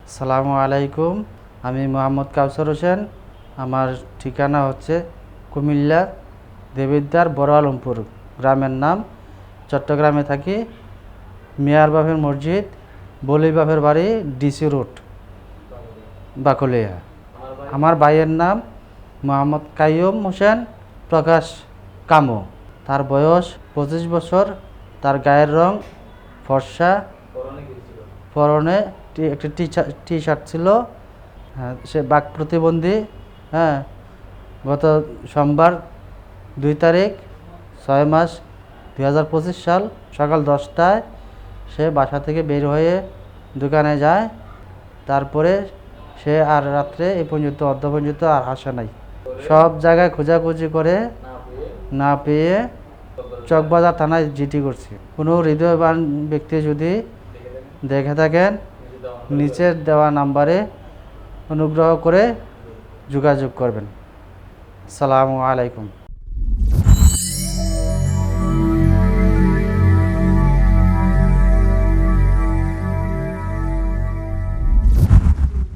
আসসালামু আলাইকুম। আমি মোহাম্মদ কাউসার হোসেন। আমার ঠিকানা হচ্ছে কুমিল্লা দেবিদ্বার বড় আলমপুর, গ্রামের নাম। চট্টগ্রামে থাকি। মিয়ার বাপের মসজিদ, বলি বাপের বাড়ি, ডিসি রোড, বাকলিয়া। আমার ভাইয়ের নাম মোহাম্মদ কাইয়ুম হোসেন প্রকাশ কামো। তার বয়স 25 বছর। তার গায়ের রং ফর্সা। পরনে একটি টি শার্ট ছিল। হ্যাঁ, সে বাক প্রতিবন্ধী। হ্যাঁ, গত সোমবার 2 তারিখ 6 মাস 2025 সাল সকাল 10টায় সে বাসা থেকে বের হয়ে দোকানে যায়। তারপরে সে আর রাত্রে এই পর্যন্ত অর্ধ পর্যন্ত আর আসে নাই। সব জায়গায় খোঁজাখুঁজি করে না পেয়ে চকবাজার থানায় জিডি করছি। কোনো হৃদয়বান ব্যক্তি যদি দেখে থাকেন, নিচের দেওয়া নাম্বারে অনুগ্রহ করে যোগাযোগ করবেন। আসসালামু আলাইকুম।